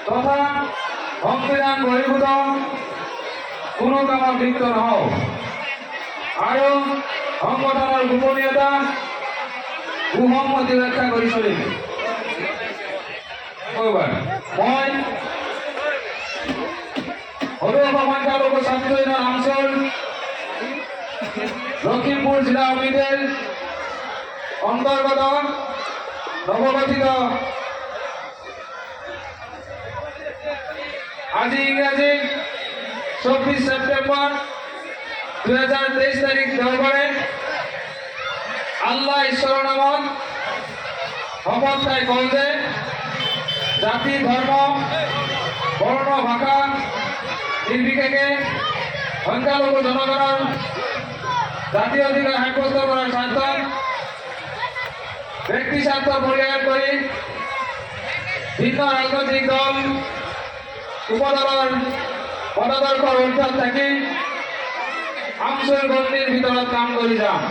তথা সংবিধান বহিৰ্ভূত কোনো কামত লিপ্ত নহও আৰু সংগঠনৰ গোপনীয়তা সুসংহতি ৰক্ষা কৰি চলিম। মই সদৌ সংখ্যালঘু ছাত্ৰ ইউনিয়ন অঞ্চল লখিমপুৰ জিলা সমিতিৰ অন্তৰ্গত নৱগঠিত আজি ইংৰাজী 24 সেপ্টেম্বৰ 2023 তাৰিখ দেওবাৰে আল্লাহ ঈশ্বৰৰ নামত শপত খাই কওঁ যে জাতি ধৰ্ম বৰ্ণ ভাষা নিৰ্বিশেষে সংখ্যালঘু জনগণৰ জাতীয় অধিকাৰ সাব্যস্ত কৰাৰ স্বাৰ্থত ব্যক্তি স্বাৰ্থ পৰিহাৰ কৰি ভিন্ন ৰাজনৈতিক দল উপদলৰ পদদৰ্শৰ ঊৰ্ধত থাকি আমচুৰ গণ্ডিৰ ভিতৰত কাম কৰি যাম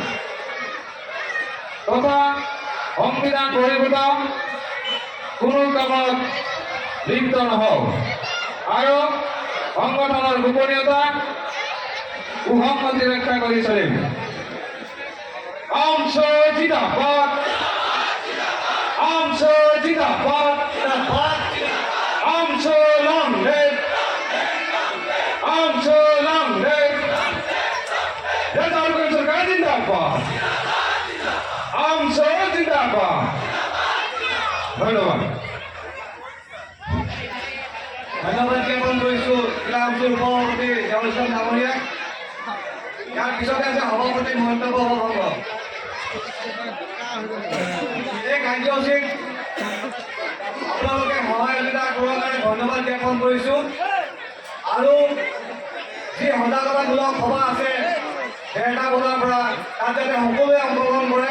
তথা সংবিধান বহিৰ্ভূত কোনো কামত লিপ্ত নহওঁ আৰু সংগঠনৰ গোপনীয়তা সুসংহতি ৰক্ষা কৰি চলিম। আমচুৰ জিন্দাবাদ, আমচুৰ জিন্দাবাদ, আমচুৰ লং লিভ, আমচুৰ লং লিভ, জাতীয় সৰকাৰ জিন্দাবাদ, আমচুৰ জিন্দাবাদ। ধন্যবাদ। ধন্যবাদ জ্ঞাপন কৰিছোঁ জিলা অঞ্চল সভাপতি দেওলচন্দ ডাঙৰীয়াক। ইয়াৰ পিছতে আছে সভাপতি মন্তব্য হ'ব। এই কাৰ্যসূচীত আপোনালোকে সহযোগিতা কৰাৰ কাৰণে ধন্যবাদ জ্ঞাপন কৰিছোঁ আৰু যি সজাগতামূলক সভা আছে 1:30 বজাৰ পৰা তাত যাতে সকলোৱে অংশগ্ৰহণ কৰে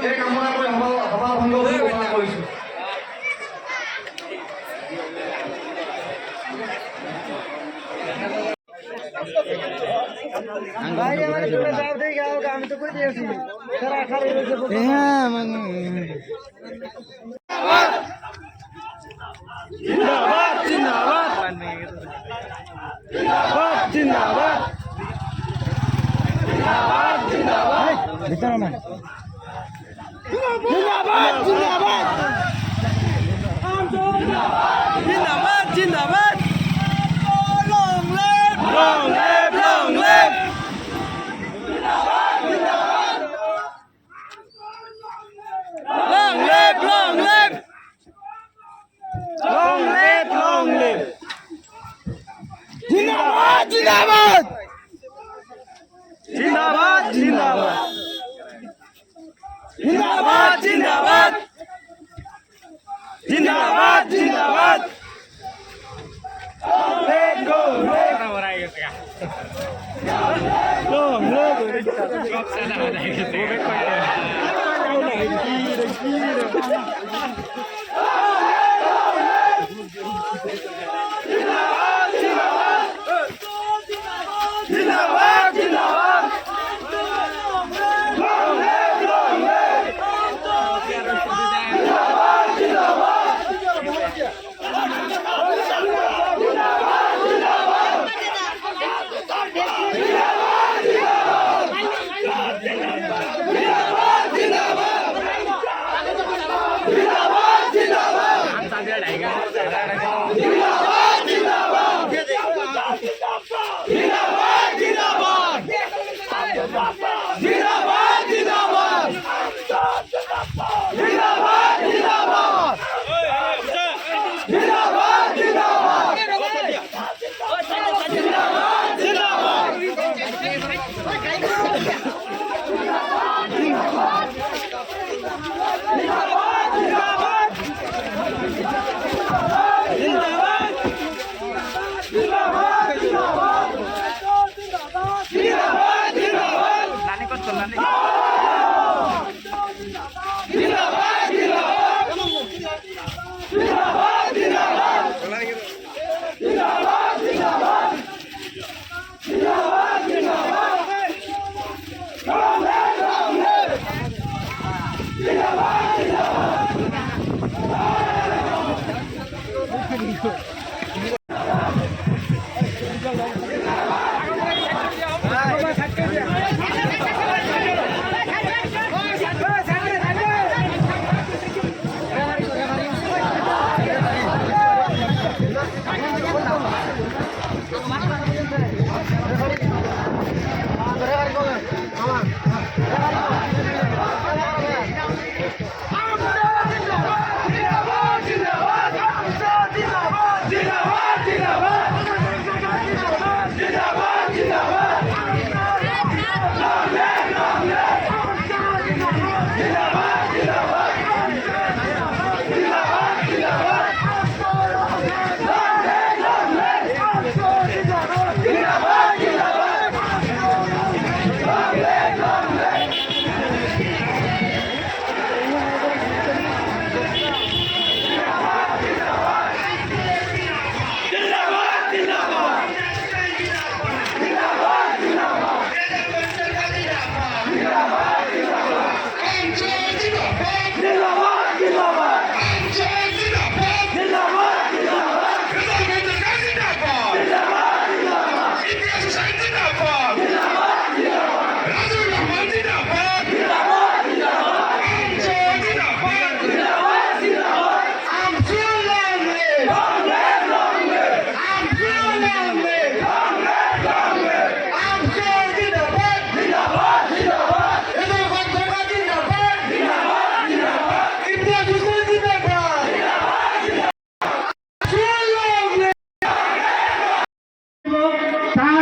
এই কামনা কৰি সভা ভংগ বুলি ঘোষণা কৰিছোঁ। जिंदाबाद जिंदाबाद जिंदाबाद जिंदाबाद जिंदाबाद जिंदाबाद जिंदाबाद जिंदाबाद जिंदाबाद long live long live long live long live long live long live long live जिंदाबाद जिंदाबाद जिंदाबाद जिंदाबाद जिंदाबाद जिंदाबाद जिंदाबाद जिंदाबाद go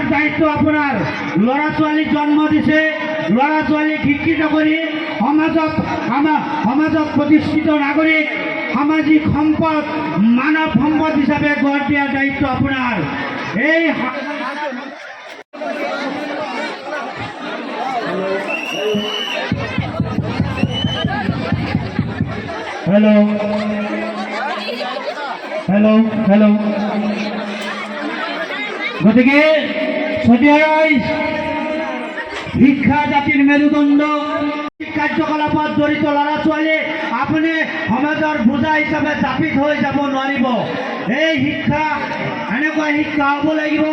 আমাৰ দায়িত্ব আপোনাৰ ল'ৰা ছোৱালীক জন্ম দিছে ল'ৰা ছোৱালীক শিক্ষিত কৰি সমাজত প্ৰতিষ্ঠিত নাগৰিক সামাজিক সম্পদ মানৱ সম্পদ হিচাপে গঢ় দিয়াৰ দায়িত্ব আপোনাৰ এই হেল্ল' গতিকে শিক্ষা জাতিৰ মেৰুদণ্ড কাৰ্যকলাপত জড়িত ল'ৰা ছোৱালী আপুনি সমাজৰ বোজা হিচাপে জাপিত হৈ যাব নোৱাৰিব এই শিক্ষা এনেকুৱা শিক্ষা হ'ব লাগিব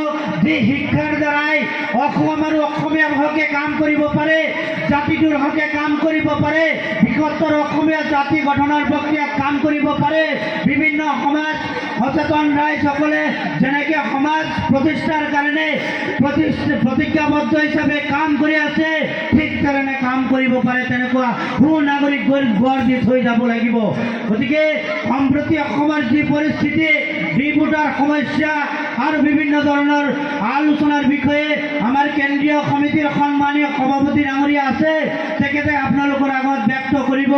যি শিক্ষাৰ দ্বাৰাই অসম আৰু অসমীয়াৰ হকে কাম কৰিব পাৰে জাতিটোৰ হকে কাম কৰিব পাৰে বৃহত্তৰ অসমীয়া জাতি গঠনৰ প্ৰক্ৰিয়াত কাম কৰিব পাৰে বিভিন্ন সমাজ সচেতন ৰাইজসকলে যেনেকৈ সমাজ প্ৰতিষ্ঠাৰ কাৰণে প্ৰতিজ্ঞাবদ্ধ হিচাপে কাম কৰি আছে ঠিক ধৰণে কাম কৰিব পাৰে তেনেকুৱা সুনাগৰিক গঢ় দি থৈ যাব লাগিব গতিকে সম্প্ৰতি অসমৰ যি পৰিস্থিতি ডিপুটাৰ সমস্যা আৰু বিভিন্ন ধৰণৰ আলোচনাৰ বিষয়ে আমাৰ কেন্দ্ৰীয় সমিতিৰ সন্মানীয় সভাপতি ডাঙৰীয়া আছে তেখেতে আপোনালোকৰ আগত ব্যক্ত কৰিব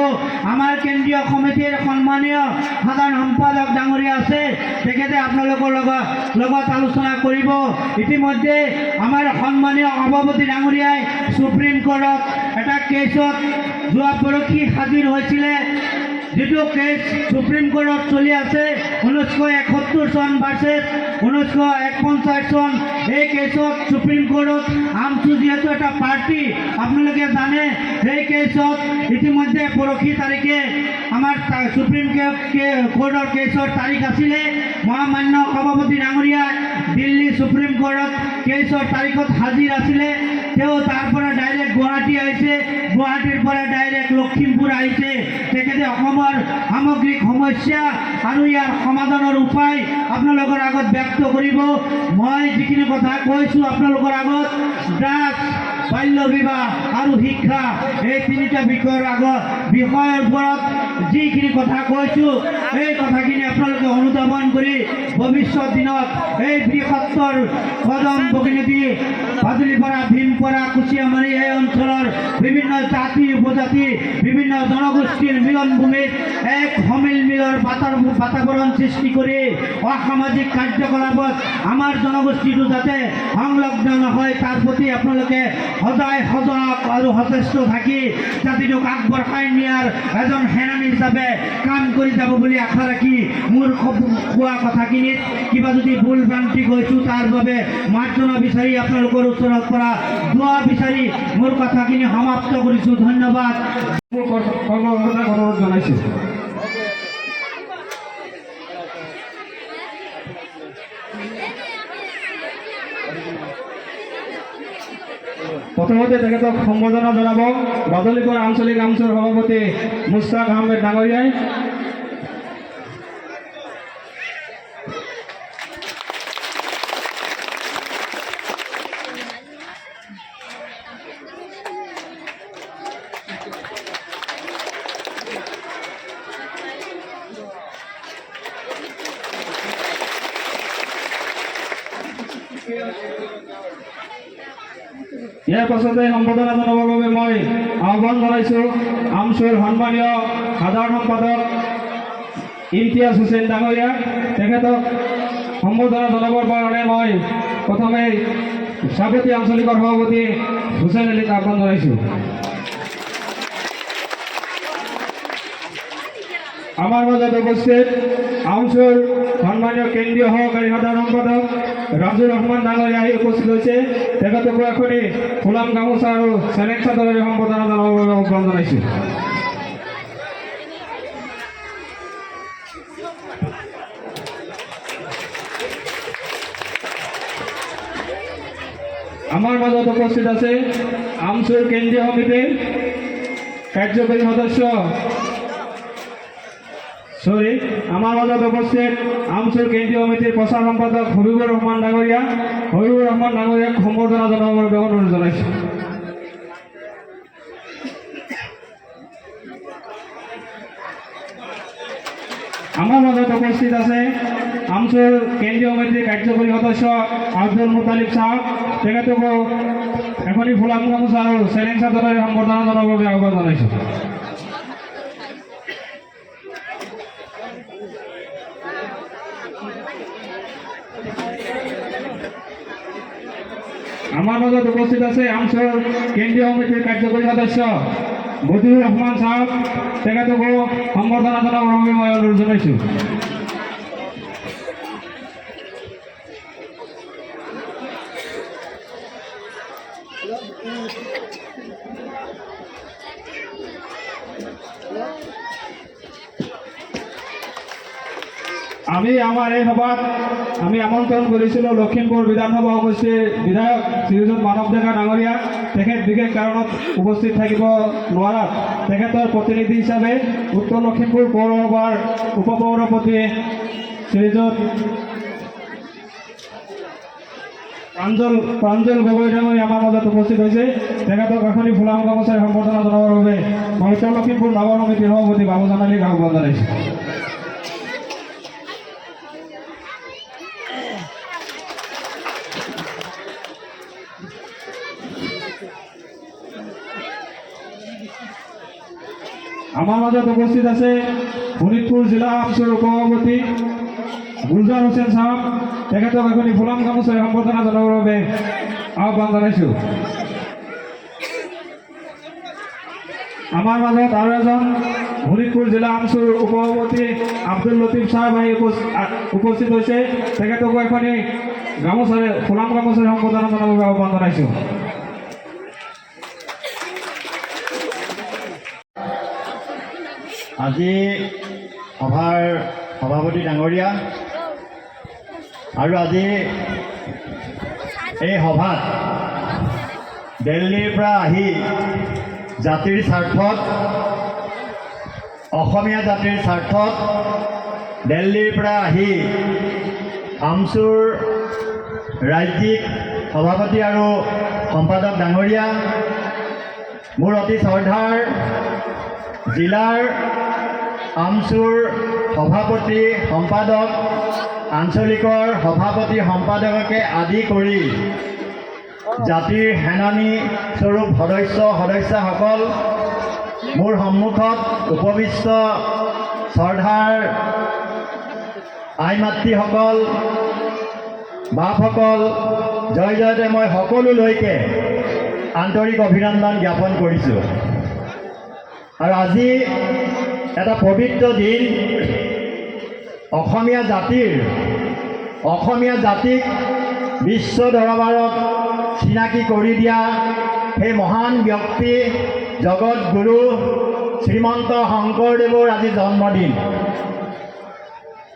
আমাৰ কেন্দ্ৰীয় সমিতিৰ সন্মানীয় সাধাৰণ সম্পাদক ডাঙৰীয়া আছে তেখেতে আপোনালোকৰ লগত আলোচনা কৰিব ইতিমধ্যে আমাৰ সন্মানীয় সভাপতি ডাঙৰীয়াই সুপ্ৰিম কোৰ্টত এটা কেছত যোৱা পৰহি হাজিৰ হৈছিলে যিটো কেছ সুপ্ৰিম কোৰ্টত চলি আছে 1971 চন ভাৰ্চেছ 1949 চন এই কেছত সুপ্ৰিম কোৰ্টত আমচু যিহেতু এটা পাৰ্টি আপোনালোকে জানে সেই কেছত ইতিমধ্যে পৰহি তাৰিখে আমাৰ সুপ্ৰিম কোৰ্টৰ কেছৰ তাৰিখ আছিলে মহামান্য সভাপতি ডাঙৰীয়া দিল্লী সুপ্ৰিম কোৰ্টত কেছৰ তাৰিখত হাজিৰ আছিলে তেওঁ তাৰ পৰা ডাইৰেক্ট গুৱাহাটী আহিছে গুৱাহাটীৰ পৰা ডাইৰেক্ট লখিমপুৰ আহিছে তেখেতে অসমৰ সামগ্ৰিক সমস্যা আৰু ইয়াৰ সমাধানৰ উপায় আপোনালোকৰ আগত ব্যক্ত কৰিব মই যিখিনি কথা কৈছোঁ আপোনালোকৰ আগত ড্ৰাগছ বাল্য বিবাহ আৰু শিক্ষা এই তিনিটা বিষয়ৰ ওপৰত যিখিনি কথা কৈছোঁ এই কথাখিনি আপোনালোকে অনুধাৱন কৰি ভৱিষ্যত দিনত এই বৃহত্তৰ কদম প্ৰতিনিধি ভাদুলিপাৰা ভীমপৰা কুচিয়ামাৰী এই অঞ্চলৰ বিভিন্ন জাতি উপজাতি বিভিন্ন জনগোষ্ঠীৰ মিলনভূমিত এক সমিলমিলৰ বাতাবৰণ সৃষ্টি কৰি অসামাজিক কাৰ্যকলাপত আমাৰ জনগোষ্ঠীটো যাতে সংলগ্ন নহয় তাৰ প্ৰতি আপোনালোকে সদায় সজাগ আৰু সচেষ্ট থাকি জাতিটোক আগবঢ়াই নিয়াৰ এজন সেনানী হিচাপে কাম কৰি যাব বুলি আশা ৰাখি মোৰ কোৱা কথাখিনিত কিবা যদি ভুল ভ্ৰান্তি গৈছোঁ তাৰ বাবে মাৰ্জনা বিচাৰি আপোনালোকৰ ওচৰৰ পৰা দোৱা বিচাৰি মোৰ কথাখিনি সমাপ্ত কৰিছোঁ ধন্যবাদ কৰ্মকৰ্তাক অনুৰোধ জনাইছোঁ প্ৰথমতে তেখেতক সম্বৰ্ধনা জনাব বাদলিপুৰ আঞ্চলিক আমচুৰ সভাপতি মুস্তাক আহমেদ ডাঙৰীয়াই ইয়াৰ পাছতে সম্বৰ্ধনা জনাবৰ বাবে মই আহ্বান জনাইছোঁ আমচুৰ সন্মানীয় সাধাৰণ সম্পাদক ইমতিয়াজ হুছেইন ডাঙৰীয়াক তেখেতক সম্বৰ্ধনা জনাবৰ কাৰণে মই প্ৰথমে স্বাগতী আঞ্চলিকৰ সভাপতি হুছেইন আলীক আহ্বান জনাইছোঁ আমাৰ মাজত উপস্থিত আমচুৰ সন্মানীয় কেন্দ্ৰীয় সহকাৰী সাধাৰণ সম্পাদক ৰাজুৰ ৰহমান ডাঙৰীয়া আহি উপস্থিত হৈছে তেখেতকো এখনি ফুলাম গামোচা আৰু চেলেং চাদৰেৰে সম্বৰ্ধনা জনাবৰ বাবে আহ্বান জনাইছোঁ আমাৰ মাজত উপস্থিত আছে আমচুৰ কেন্দ্ৰীয় সমিতিৰ কাৰ্যকৰী সদস্য আমাৰ মাজত উপস্থিত আমচুৰ কেন্দ্ৰীয় সমিতিৰ প্ৰচাৰ সম্পাদক হবিবুৰ ৰহমান ডাঙৰীয়াক সম্বৰ্ধনা জনাবৰ বাবে অনুৰোধ জনাইছোঁ আমাৰ মাজত উপস্থিত আছে আমচুৰ কেন্দ্ৰীয় সমিতিৰ কাৰ্যকৰী সদস্য আব্দুল মুতালিব চাহাব তেখেতকো এখনি ফুলাম গামোচা আৰু চেলেং চাদৰেৰে সম্বৰ্ধনা জনাবৰ বাবে আহ্বান জনাইছোঁ। আমাৰ মাজত উপস্থিত আছে আমচুৰ কেন্দ্ৰীয় সমিতিৰ কাৰ্যকৰী সদস্য বদিউৰ ৰহমান চাহাব তেখেতকো সম্বৰ্ধনা জনাবৰ বাবে মই অনুৰোধ জনাইছোঁ। আমি আমাৰ এই সভাত আমি আমন্ত্ৰণ কৰিছিলোঁ লখিমপুৰ বিধানসভা সমষ্টিৰ বিধায়ক শ্ৰীযুত মানৱ ডেকা ডাঙৰীয়া। তেখেত বিশেষ কাৰণত উপস্থিত থাকিব নোৱাৰাত তেখেতৰ প্ৰতিনিধি হিচাপে উত্তৰ লখিমপুৰ পৌৰসভাৰ উপপৌৰপতি শ্ৰীযুত প্ৰাঞ্জল গগৈ ডাঙৰীয়া আমাৰ মাজত উপস্থিত হৈছে। তেখেতক এখনি ফুলাম গামোচাৰে সম্বৰ্ধনা জনাবৰ বাবে মই উত্তৰ লখিমপুৰ নগৰ সমিতিৰ সভাপতি বাবুজান আলীক আহ্বান জনাইছোঁ। আমাৰ মাজত উপস্থিত আছে শোণিতপুৰ জিলা আমচুৰ উপসভাপতি গুলজাৰ হুছেইন চাহাব তেখেতক এখনি ফুলাম গামোচাৰে সম্বৰ্ধনা জনাবৰ বাবে আহ্বান জনাইছোঁ। আমাৰ মাজত আৰু এজন শোণিতপুৰ জিলা আমচুৰ উপসভাপতি আব্দুল লতিফ চাহাব আহি উপস্থিত হৈছে। তেখেতকো এখনি গামোচাৰে ফুলাম গামোচাৰে সম্বৰ্ধনা জনাবৰ বাবে আহ্বান জনাইছোঁ। আজি সভাৰ সভাপতি ডাঙৰীয়া আৰু আজি এই সভাত দিল্লীৰ পৰা আহি জাতিৰ স্বাৰ্থত অসমীয়া জাতিৰ স্বাৰ্থত দিল্লীৰ পৰা আহি আমচুৰ ৰাজ্যিক সভাপতি আৰু সম্পাদক ডাঙৰীয়া, মোৰ অতি শ্ৰদ্ধাৰ জিলাৰ আমচুৰ সভাপতি সম্পাদক, আঞ্চলিকৰ সভাপতি সম্পাদককে আদি কৰি জাতিৰ সেনানী স্বৰূপ সদস্যসকল, মোৰ সন্মুখত উপবিষ্ট শ্ৰদ্ধাৰ আই মাতৃসকল, বাপসকল, জয় জয়তে মই সকলোলৈকে আন্তৰিক অভিনন্দন জ্ঞাপন কৰিছোঁ। আৰু আজি এটা পবিত্ৰ দিন, অসমীয়া জাতিক বিশ্ব দৰবাৰত চিনাকি কৰি দিয়া সেই মহান ব্যক্তি জগত গুৰু শ্ৰীমন্ত শংকৰদেৱৰ আজি জন্মদিন।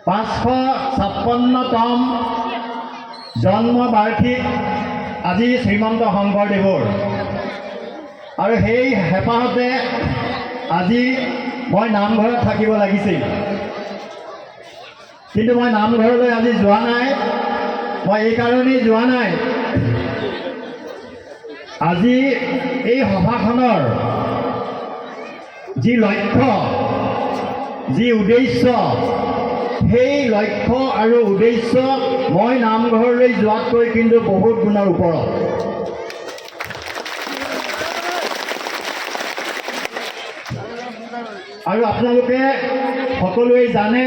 556তম জন্ম বাৰ্ষিক আজি শ্ৰীমন্ত শংকৰদেৱৰ। আৰু সেই হেঁপাহতে আজি মই নামঘৰত থাকিব লাগিছিল, কিন্তু মই নামঘৰলৈ আজি যোৱা নাই। মই এই কাৰণেই যোৱা নাই, আজি এই সভাখনৰ যি লক্ষ্য, যি উদ্দেশ্য, সেই লক্ষ্য আৰু উদ্দেশ্য মই নামঘৰলৈ যোৱাতকৈ কিন্তু বহুত গুণৰ ওপৰত। আৰু আপোনালোকে সকলোৱে জানে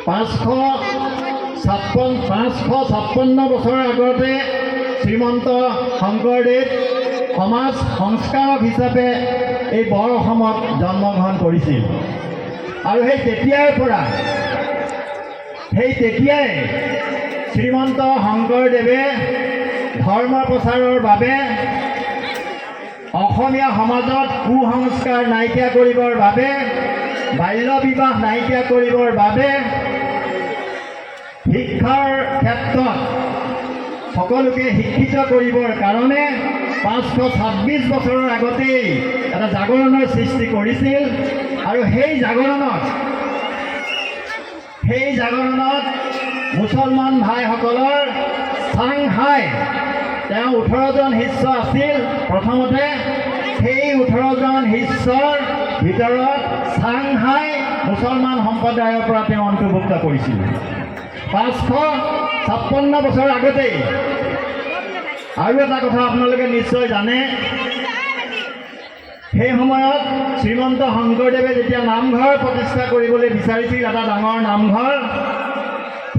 556 বছৰৰ আগতে শ্ৰীমন্ত শংকৰদেৱ সমাজ সংস্কাৰক হিচাপে এই বৰ অসমত জন্মগ্ৰহণ কৰিছিল। আৰু সেই তেতিয়াই শ্ৰীমন্ত শংকৰদেৱে ধৰ্ম প্ৰচাৰৰ বাবে, অসমীয়া সমাজত কুসংস্কাৰ নাইকিয়া কৰিবৰ বাবে, বাল্য বিবাহ নাইকিয়া কৰিবৰ বাবে, শিক্ষাৰ ক্ষেত্ৰত সকলোকে শিক্ষিত কৰিবৰ কাৰণে 526 বছৰৰ আগতেই এটা জাগৰণৰ সৃষ্টি কৰিছিল। আৰু সেই জাগৰণত মুছলমান ভাইসকলৰ চাংহাই তেওঁ 18জন শিষ্য আছিল। প্ৰথমতে সেই 18জন শিষ্যৰ ভিতৰত চাংহাই মুছলমান সম্প্ৰদায়ৰ পৰা তেওঁ অন্তৰ্ভুক্ত কৰিছিল। 556 বছৰ আগতেই আৰু এটা কথা আপোনালোকে নিশ্চয় জানে, সেই সময়ত শ্ৰীমন্ত শংকৰদেৱে যেতিয়া নামঘৰ প্ৰতিষ্ঠা কৰিবলৈ বিচাৰিছিল, এটা ডাঙৰ নামঘৰ,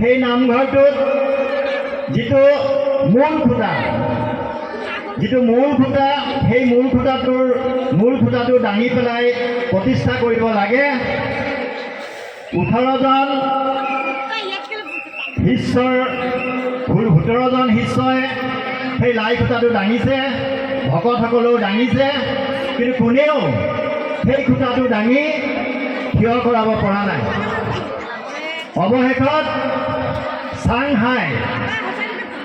সেই নামঘৰটোত যিটো মূল খুঁটা, সেই মূল খুঁটাটো দাঙি পেলাই প্ৰতিষ্ঠা কৰিব লাগে। 18জন শিষ্যই সেই লাই খুঁটাটো দাঙিছে, ভকতসকলেও দাঙিছে, কিন্তু কোনেও সেই খুঁটাটো দাঙি থিয় কৰাব পৰা নাই। অৱশেষত চাংহাই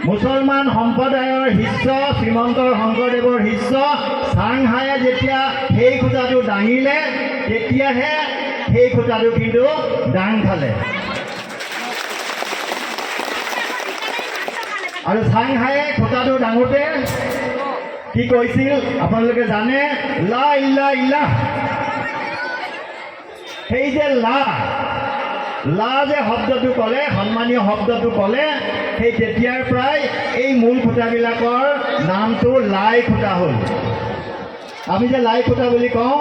মুছলমান সম্প্ৰদায়ৰ শিষ্য, শ্ৰীমন্ত শংকৰদেৱৰ শিষ্য চাংহায়ে যেতিয়া সেই খুঁটাটো দাঙিলে, তেতিয়াহে সেই খুঁটাটো কিন্তু দাং খালে। আৰু চাংহায়ে খুঁটাটো দাঙোতে কি কৈছিল আপোনালোকে জানে? লা ইলাহা ইল্লাল্লাহ। সেই যে লা যে শব্দটো ক'লে, সন্মানীয় শব্দটো ক'লে, সেই তেতিয়াৰ পৰাই এই মূল খুঁটাবিলাকৰ নামটো লাই খুঁটা হ'ল। আমি যে লাই খুঁটা বুলি কওঁ,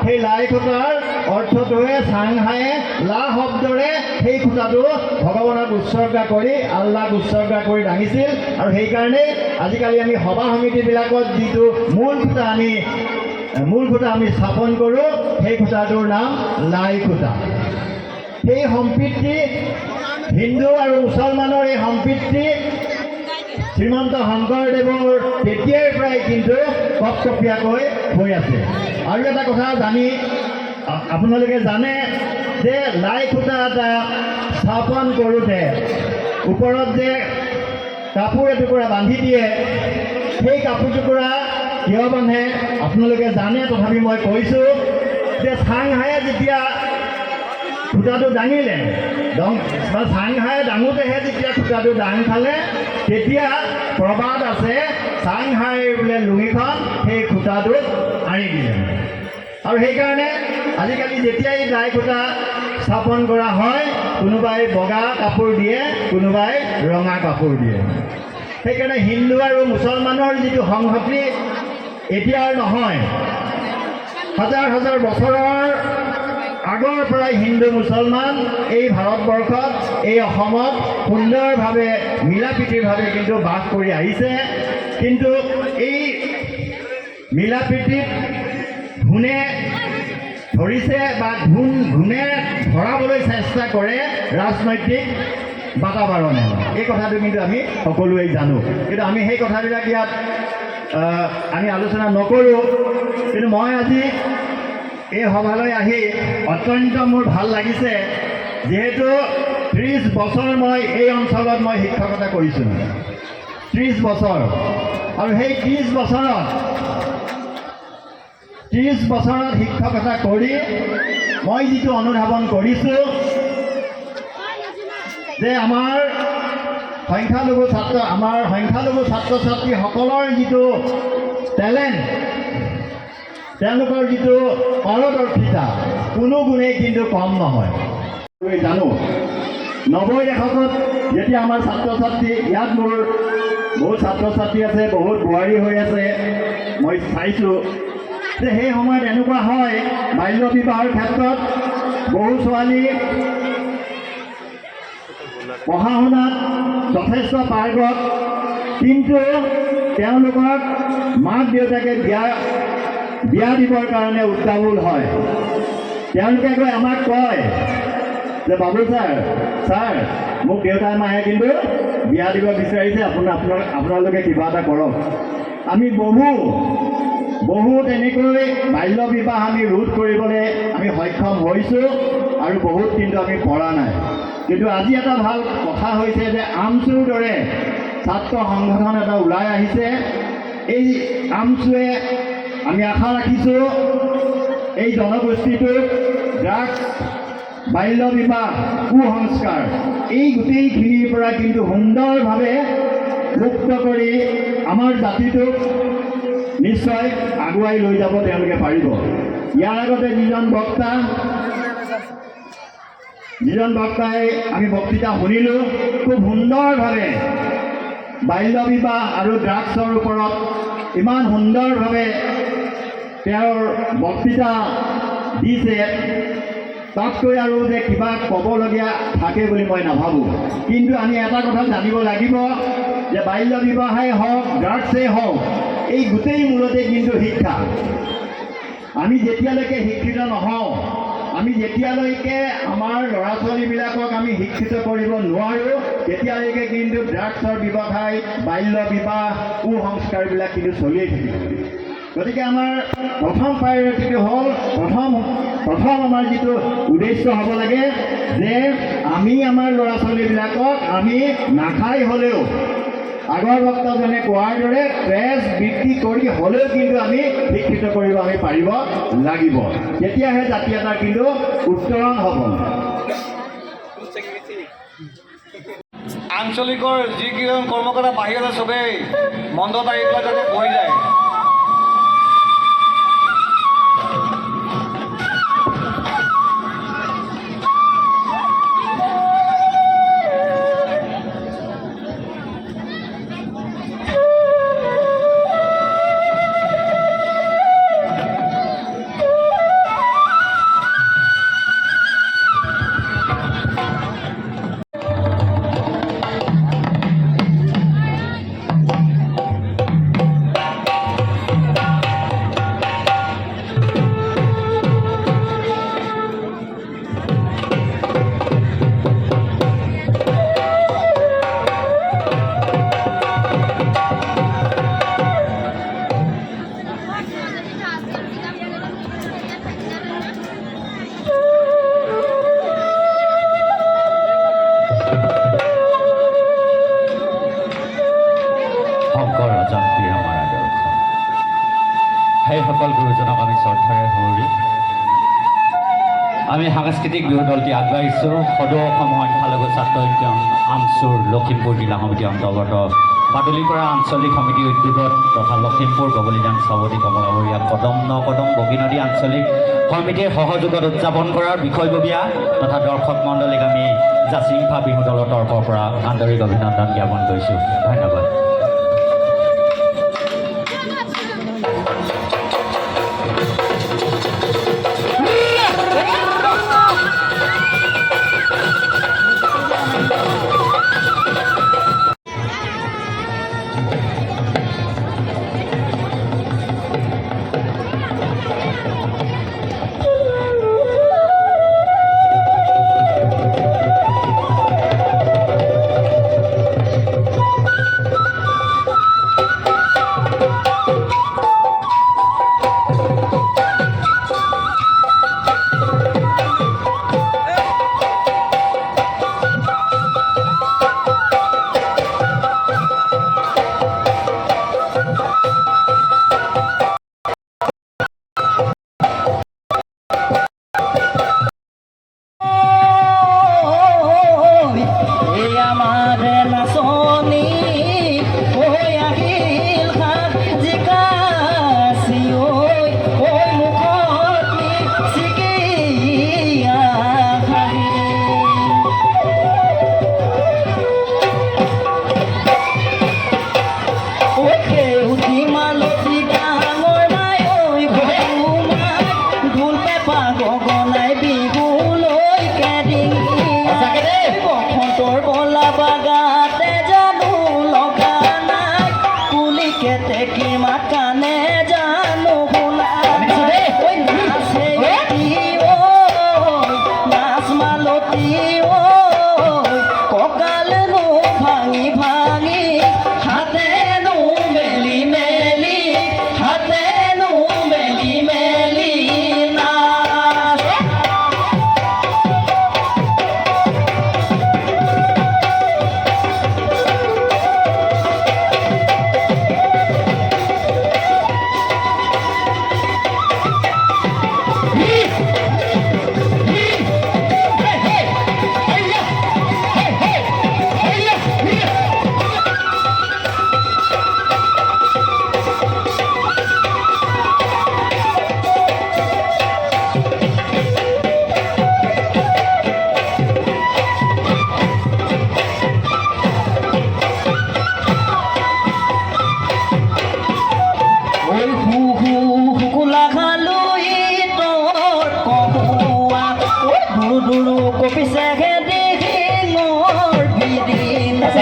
সেই লাই খুঁটাৰ অৰ্থটোৱে চাংহায়ে লা শব্দৰে সেই খুঁটাটো ভগৱানক উৎসৰ্গা কৰি, আল্লাহক উৎসৰ্গা কৰি দাঙিছিল। আৰু সেইকাৰণে আজিকালি আমি সভা সমিতিবিলাকত যিটো মূল খুঁটা আমি স্থাপন কৰোঁ, সেই খুঁটাটোৰ নাম লাই খুঁটা। সেই সম্প্ৰীতি, হিন্দু আৰু মুছলমানৰ এই সম্প্ৰীতি শ্ৰীমন্ত শংকৰদেৱৰ তেতিয়াৰ পৰাই কিন্তু কপকপীয়াকৈ হৈ আছে। আৰু এটা কথা আপোনালোকে জানে যে লাই খুঁটা এটা স্থাপন কৰোঁতে ওপৰত যে কাপোৰ এটুকুৰা বান্ধি দিয়ে, সেই কাপোৰ টুকুৰা কিয় বান্ধে আপোনালোকে জানে, তথাপি মই কৈছোঁ যে চাংহায়ে যেতিয়া খুঁটাটো দাঙিলে, চাংহায়ে দাঙোতেহে যেতিয়া খুঁটাটো দাং খালে, তেতিয়া প্ৰবাদ আছে, চাংহাইৰ বোলে লুঙিখন সেই খুঁটাটোত আনি দিলে। আৰু সেইকাৰণে আজিকালি যেতিয়াই লাই খুঁটা স্থাপন কৰা হয়, কোনোবাই বগা কাপোৰ দিয়ে, কোনোবাই ৰঙা কাপোৰ দিয়ে। সেইকাৰণে হিন্দু আৰু মুছলমানৰ যিটো সংহতি এতিয়া আৰু নহয়, হাজাৰ হাজাৰ বছৰৰ আগৰ পৰাই হিন্দু মুছলমান এই ভাৰতবৰ্ষত, এই অসমত সুন্দৰভাৱে মিলাপ্ৰীতিভাৱে কিন্তু বাস কৰি আহিছে। কিন্তু এই মিলাপ্ৰীতিত ঘূণে ধৰিছে বা ঘূণে ধৰাবলৈ চেষ্টা কৰে ৰাজনৈতিক বাতাবৰণে। এই কথাটো কিন্তু আমি সকলোৱে জানো, কিন্তু আমি সেই কথাবিলাক ইয়াত আমি আলোচনা নকৰোঁ। কিন্তু মই আজি এই সভালৈ আহি অত্যন্ত মোৰ ভাল লাগিছে, যিহেতু 30 বছৰ মই এই অঞ্চলত মই শিক্ষকতা কৰিছোঁ, 30 বছৰ। আৰু সেই 30 বছৰত শিক্ষকতা কৰি মই যিটো অনুধাৱন কৰিছোঁ যে আমাৰ সংখ্যালঘু ছাত্ৰ ছাত্ৰীসকলৰ যিটো টেলেণ্ট, তেওঁলোকৰ যিটো পাৰদৰ্শিতা কোনো গুণেই কিন্তু কম নহয়। জানো 90 দশকত যেতিয়া আমাৰ ছাত্ৰ ছাত্ৰী, ইয়াত মোৰ বহুত ছাত্ৰ ছাত্ৰী আছে, বহুত বোৱাৰী হৈ আছে, মই চাইছোঁ যে সেই সময়ত এনেকুৱা হয়, বাল্য বিবাহৰ ক্ষেত্ৰত বহু ছোৱালী পঢ়া শুনাত যথেষ্ট পাৰ্গত, কিন্তু তেওঁলোকক মাক দেউতাকে বিয়া দিবৰ কাৰণে উদ্যামূল হয়। তেওঁলোকে গৈ আমাক কয় যে বাবু ছাৰ মোক দেউতাই মায়ে কিন্তু বিয়া দিব বিচাৰিছে, আপোনালোকে কিবা এটা কৰক। আমি বহু তেনেকৈ বাল্য বিবাহ আমি ৰোধ কৰিবলৈ আমি সক্ষম হৈছোঁ, আৰু বহুত কিন্তু আমি পৰা নাই। কিন্তু আজি এটা ভাল কথা হৈছে যে আমচুৰ দৰে ছাত্ৰ সংগঠন এটা ওলাই আহিছে। এই আমচুৱে আমি আশা ৰাখিছোঁ এই জনগোষ্ঠীটোক ড্ৰাগছ, বাল্য বিবাহ, কুসংস্কাৰ এই গোটেইখিনিৰ পৰা কিন্তু সুন্দৰভাৱে মুক্ত কৰি আমাৰ জাতিটোক নিশ্চয় আগুৱাই লৈ যাব তেওঁলোকে পাৰিব। ইয়াৰ আগতে যিজন বক্তা যিজন বক্তাই আমি বক্তৃতা শুনিলোঁ খুব সুন্দৰভাৱে বাল্য বিবাহ আৰু ড্ৰাগছৰ ওপৰত ইমান সুন্দৰভাৱে তেওঁৰ বক্তৃতা দিছে। তাতকৈ আৰু যে কিবা ক'বলগীয়া থাকে বুলি মই নাভাবোঁ। কিন্তু আমি এটা কথা জানিব লাগিব যে বাল্য বিবাহেই হওক ড্ৰাগছেই হওক এই গোটেই মূলতে কিন্তু শিক্ষা। আমি যেতিয়ালৈকে শিক্ষিত নহওঁ, আমি যেতিয়ালৈকে আমাৰ ল'ৰা ছোৱালীবিলাকক আমি শিক্ষিত কৰিব নোৱাৰোঁ তেতিয়ালৈকে কিন্তু ড্ৰাগছৰ ব্যৱসায়, বাল্য বিবাহ, কুসংস্কাৰবিলাক কিন্তু চলিয়ে থাকিব। গতিকে আমাৰ প্ৰথম প্ৰায়ৰিটিটো হ'ল প্ৰথম আমাৰ যিটো উদ্দেশ্য হ'ব লাগে যে আমি আমাৰ ল'ৰা ছোৱালীবিলাকক আমি নাখাই হ'লেও আগৰ বক্তাজনে কোৱাৰ দৰে প্ৰেছ বিক্ৰী কৰি হ'লেও কিন্তু আমি শিক্ষিত কৰিব আমি পাৰিব লাগিব। তেতিয়াহে জাতীয়তাৰ কিন্তু উত্তৰণ হ'ব। আঞ্চলিকৰ যিকেইজন কৰ্মকৰ্তা বাহিৰলৈ চবেই মন্দ তাৰিখলৈ যাতে বহি যায়। সেইসকল গুৰুজনক আমি শ্ৰদ্ধাৰে সুঁৱৰি আমি সাংস্কৃতিক বিহু দলটি আগবাঢ়িছোঁ। সদৌ অসম সংখ্যালঘু ছাত্ৰ উদ্যান আমচুৰ লখিমপুৰ জিলা সমিতিৰ অন্তৰ্গত বাদুলিপৰা আঞ্চলিক সমিতিৰ উদ্যোগত তথা লখিমপুৰ গবলিজান চাবতী কমলাবৰীয়া কদম নকদম বগীনদী আঞ্চলিক সমিতিৰ সহযোগত উদযাপন কৰাৰ বিষয়ববীয়া তথা দৰ্শক মণ্ডলীক আমি জাচিংফা বিহু দলৰ তৰফৰ পৰা আন্তৰিক অভিনন্দন জ্ঞাপন কৰিছোঁ। ধন্যবাদ।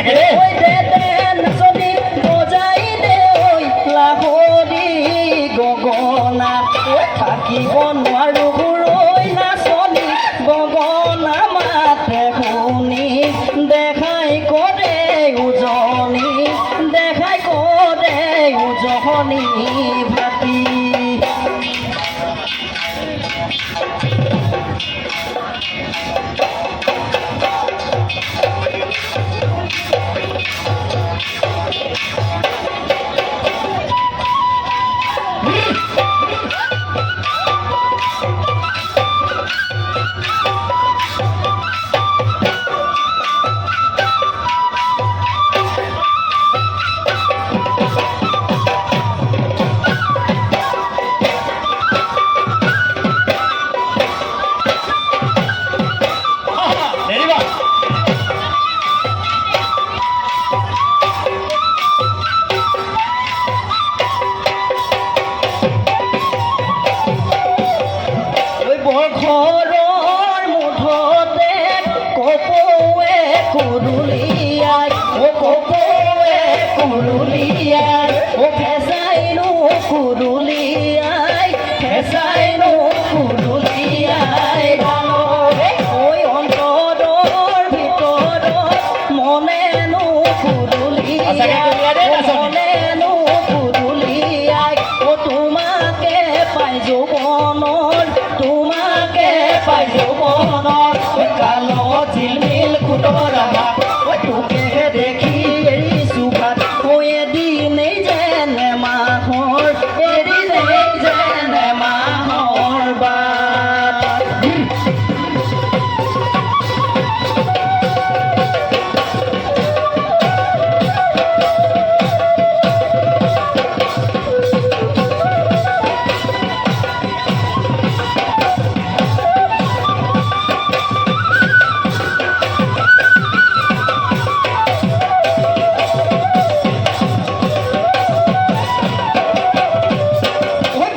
থাকে দেই ঐ দে দে নাচনী বজাই দে ঐ লাহৰি গগনা ঐ থাকিব নোৱাৰো ঐ নাচনী গগনা মাতে শুনি দেখাই কৰে উজনি দেখাই কৰে উজনি ভাতি নেৰিবা ঐ বৰঘৰৰ মুঠতে কপৌৱে কুৰুলিয়াই কপৌৱে কুৰুলিয়াই ফেঁচাইনো কুৰুলিয়াই ফেঁচাইনো কুৰুলিয়াই ঐ অন্তৰৰ ভিতৰত মনেনো সঁচাকে কুৰুলিয়াই দেই নাচনী। মনেনো কুৰুলিয়াই তোমাকে পাই যৌৱনৰ তোমাকে পাই যৌৱনৰ কালত ঝিলমিল খুতৰা তোকে দেখি এৰিছো ভাত এদিনেই যেনে মাহৰ এদিনেই যেনে মাহৰ বাট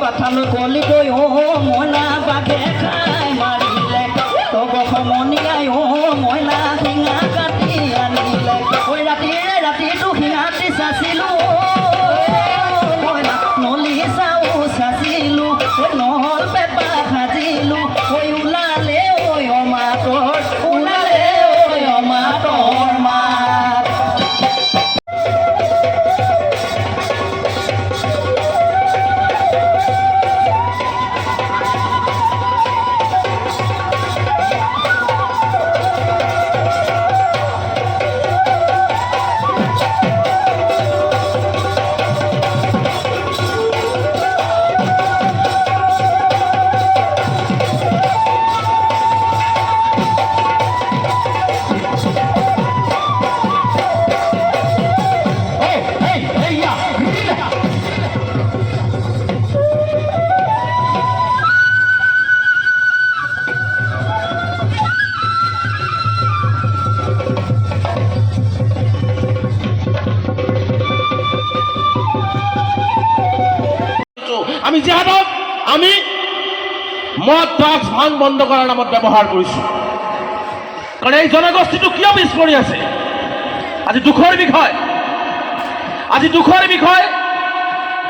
বাথালৈ কলি গৈ মইনা বাঘে খাই মাৰিলে তব সমনীয়াই মইনা শিঙা কাটি আনিলে ৰাতিটো শিঙাটি চাচিলো মইনা নলি চাও চাচিলো নহল পেপা ভাজিলো ওলালে অমাতৰ ওলালে অমাতৰ মাত আমি জিহাদক আমি মদ ড্ৰাগছ ভাং বন্ধ কৰাৰ নামত ব্যৱহাৰ কৰিছোঁ কাৰণ এই জনগোষ্ঠীটো কিয় পিছ পৰি আছে আজি দুখৰ বিষয়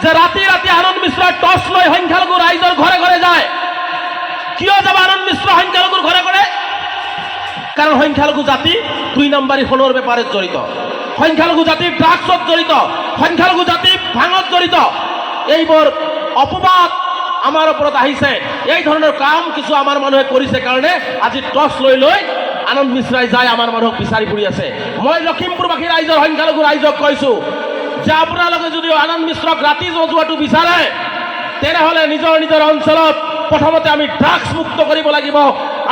যে ৰাতি ৰাতি আনন্দ মিশ্ৰই টৰ্চ লৈ সংখ্যালঘু ৰাইজৰ ঘৰে ঘৰে যায় কিয় যাব আনন্দ মিশ্ৰ সংখ্যালঘুৰ ঘৰে ঘৰে কাৰণ সংখ্যালঘু জাতি 2 নম্বৰী সোণৰ বেপাৰত জড়িত সংখ্যালঘু জাতি ড্ৰাগছত জড়িত সংখ্যালঘু জাতি ভাঙত জড়িত এইবোৰ অপবাদ আমাৰ ওপৰত আহিছে এই ধৰণৰ কাম কিছু আমাৰ মানুহে কৰিছে কাৰণে আজি টৰ্চ লৈ লৈ আনন্দ মিশ্ৰাই যায় আমাৰ মানুহক বিচাৰি ফুৰি আছে মই লখিমপুৰবাসী ৰাইজৰ সংখ্যালঘু ৰাইজক কৈছোঁ যে আপোনালোকে যদি আনন্দ মিশ্ৰক ৰাতি যোৱাটো বিচাৰে তেনেহ'লে নিজৰ নিজৰ অঞ্চলত প্ৰথমতে আমি ড্ৰাগছ মুক্ত কৰিব লাগিব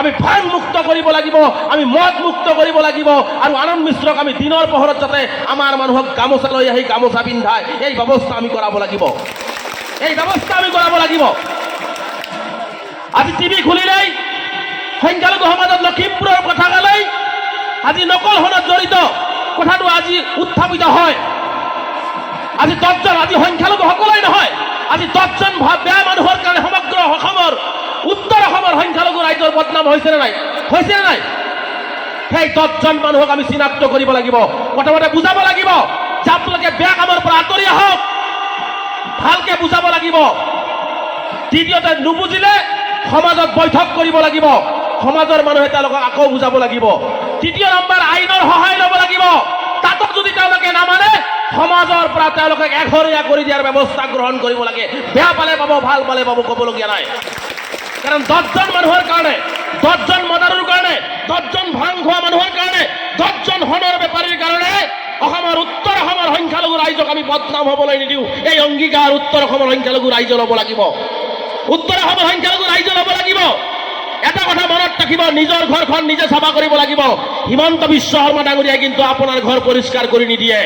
আমি ভাং মুক্ত কৰিব লাগিব আমি মদ মুক্ত কৰিব লাগিব আৰু আনন্দ মিশ্ৰক আমি দিনৰ পোহৰত যাতে আমাৰ মানুহক গামোচা লৈ আহি গামোচা পিন্ধাই এই ব্যৱস্থা আমি কৰাব লাগিব আজি টিভি খুলিলেই সংখ্যালঘু সমাজত লখিমপুৰৰ কথা ক'লেই আজি নকলখনত জড়িত কথাটো আজি উত্থাপিত হয় আজি 10জন আজি সংখ্যালঘুসকলেই নহয় আজি 10জন বেয়া মানুহৰ কাৰণে সমগ্ৰ অসমৰ উত্তৰ অসমৰ সংখ্যালঘু ৰাইজৰ বদনাম হৈছে নে নাই সেই 10জন মানুহক আমি চিনাক্ত কৰিব লাগিব, প্ৰথমতে বুজাব লাগিব যে আপোনালোকে বেয়া কামৰ পৰা আঁতৰি আহক, ভালকে বুজাব লাগিব। দ্বিতীয়তে নুবুজিলে সমাজত বৈঠক কৰিব লাগিব, সমাজৰ মানুহে তেওঁলোকক আকৌ বুজাব লাগিব। তৃতীয় নম্বৰ আইনৰ সহায় ল'ব লাগিব, তাতো যদি তেওঁলোকে নামানে সমাজৰ পৰা তেওঁলোকক এঘৰীয়া কৰি দিয়াৰ ব্যৱস্থা গ্ৰহণ কৰিব লাগে। বেয়া পালে পাব, ভাল পালে পাব, ক'বলগীয়া নাই। কাৰণ 10জন মানুহৰ কাৰণে, 10জন মদাৰুৰ কাৰণে, 10জন ভাং খোৱা মানুহৰ কাৰণে, 10জন সোণৰ বেপাৰীৰ কাৰণে অসমৰ উত্তৰ অসমৰ সংখ্যালঘু ৰাইজক আমি বদনাম হ'বলৈ নিদিওঁ। এই অংগীকাৰ উত্তৰ অসমৰ সংখ্যালঘু ৰাইজ ল'ব লাগিব, উত্তৰ অসমৰ সংখ্যালঘু ৰাইজ ল'ব লাগিব। এটা কথা মনত ৰাখিব, নিজৰ ঘৰখন নিজে চাফা কৰিব লাগিব। হিমন্ত বিশ্ব শৰ্মা ডাঙৰীয়াই কিন্তু আপোনাৰ ঘৰ পৰিষ্কাৰ কৰি নিদিয়ে।